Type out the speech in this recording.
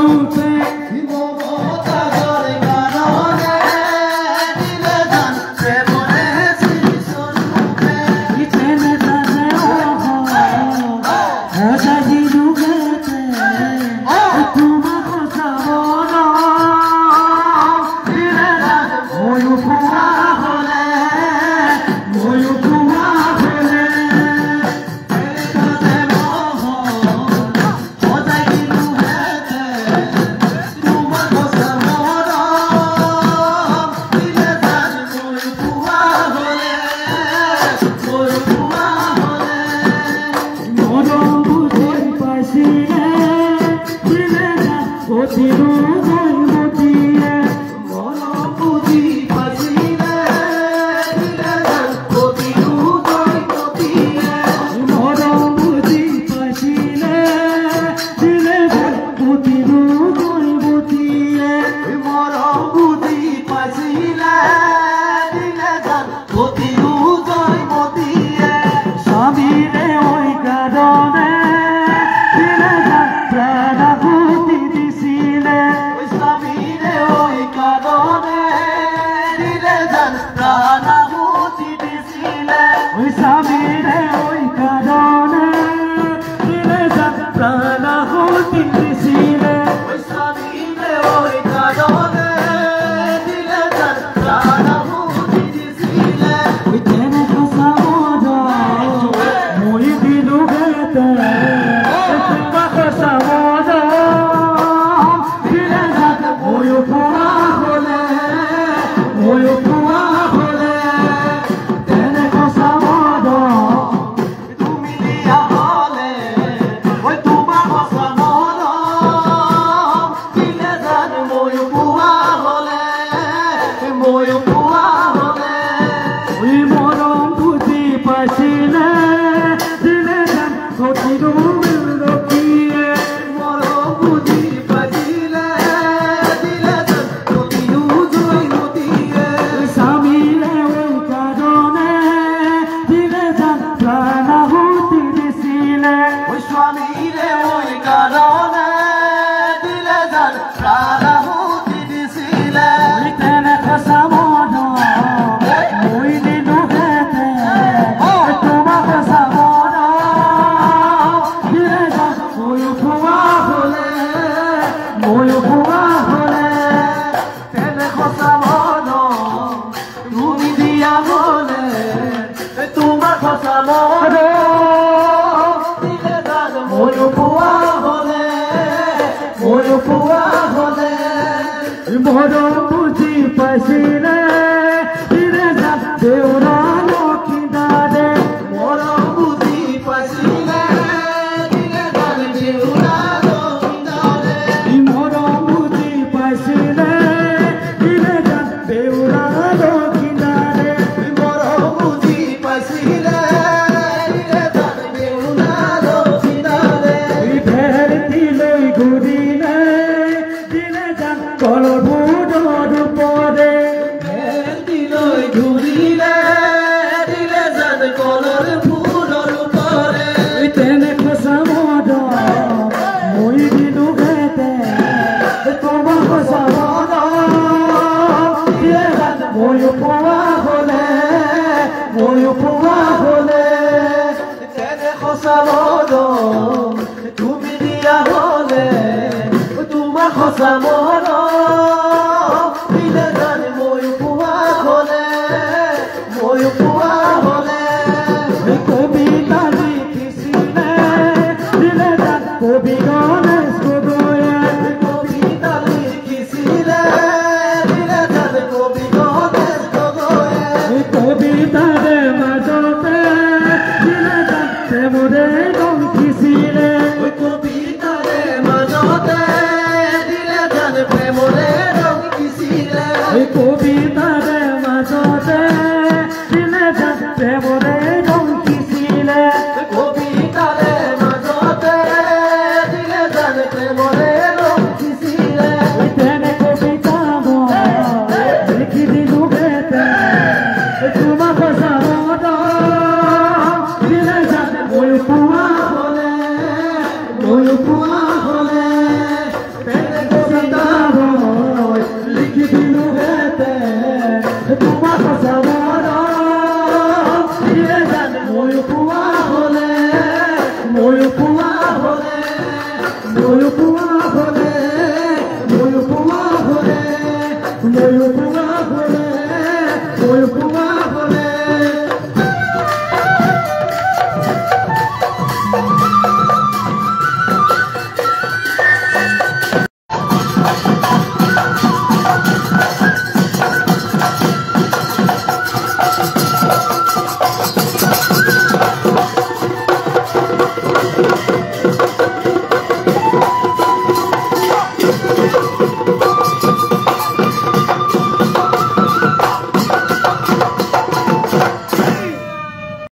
রূপে মমতা করে কারণে দিলে জান প্রেমরে স্মৃতিস্বরূপে ইতেনে তাজে হাজারি রূপেতে তোমার কথা বলো দিলে জান ময়ূপুয়া হলে ময়ূপুয়া হলে কাছে মোহ হজাই দিলু হেতে তোমার কথা মরম দিলে জান ময়ূপুয়া হলে ময়ূপুয়া হলে মরম বুঝে পাইছিলে দিলে না অতিরু দৈবতীয়ে মরম বুঝি পাইছিলে দিলে জান কতিরু দৈবতীয়ে মরম বুঝি পাইছিলে দিলে না অতিরু দৈবতীয়ে মরম বুঝি পাইছিলে দিলে জান কতিরু দৈবতীয়ে স্বামীরে ওই কারণে দিলে না প্রাণাহুতি দিছিলে ওই স্বামীরে ওই কারণে দিলে জান প্রাণাহুতি দিছিলে ওই স্বামীরে ওই কারণে দিলে না প্রাণাহুতি দিছিলে ওই স্বামীরে ওই কারণে দিলে জান প্রাণাহুতি দিছিলে ওই তেনে খসা মজা মই দিলু গেতে তোমা খসা মজা দিলে না ময়ূপুয়া হলে ময়ূপুয়া হলে তেনে খসা মজা তুমি দিয়া হলে ওই তোমার কথা মরম দিলে জান ময়ূপুয়া হলে ময়ূপুয়া হলে ওই মরম বুঝি পাইছিলে দিলে না ঘটিরু রকিয়ে মরম বুঝি পাইছিলে দিলে জান কতিরু দৈবতীয়ে স্বামীরে ওই কারণে দিলে যান প্রাণাহুতি দিছিলে ওই স্বামীরে ওই কারণে দিলে জান প্রাণাহুতি দিছিলে ওই তেনে খসা মজা মই দিলু হেতে তোমা খসা মজা দিলে যান ময়ূপুয়া হলে ময়ূপুয়া হলে তেনে খসা মরম তুমি দিয়া হলে তোমার খসা মরম দিলে জান ময়ূপুয়া হলে ময়ূপুয়া হলে মরম বুঝি পাইছিলে দিলে যান দেউরা লক্ষিদারে মরম বুঝি পাইছিলে দিলে জান দেউরা দক্ষিণারে মরম বুঝি পাইছিলে দিলে যান দেউরা লক্ষিদারে মরম বুঝি পাইছিলে দিলে জান দেউরা দক্ষিণারে ফের দিলই ঘুরিলে দিলে যান কলভুজর উপরে দিলই ঘুরিলে দিলে জান কলর ফুলর উপরে তেনে খসা মজা মই দিলু গেতে তোমার খসা মজা দিলে যান ময়ূপুয়া হলে ময়ূপুয়া হলে তেনে খসা মরম তুমি দিয়া হলে তোমার খসা মরম দিলে জান ময়ূপুয়া হলে ময়ূপুয়া হলে কবিতা লিখিছিলে দিলে যান কবি গণেশ গগৈয়ে কবিতা লিখিছিলে দিলে জান কবি গণেশ গগৈয়ে কবিতাৰে মাজতে দিলে যান প্ৰেমৰে গন্ধিছিলে ওই কবিতাৰে মাজতে দিলে জান প্ৰেমৰে ৰং দিছিলে কবিতাৰ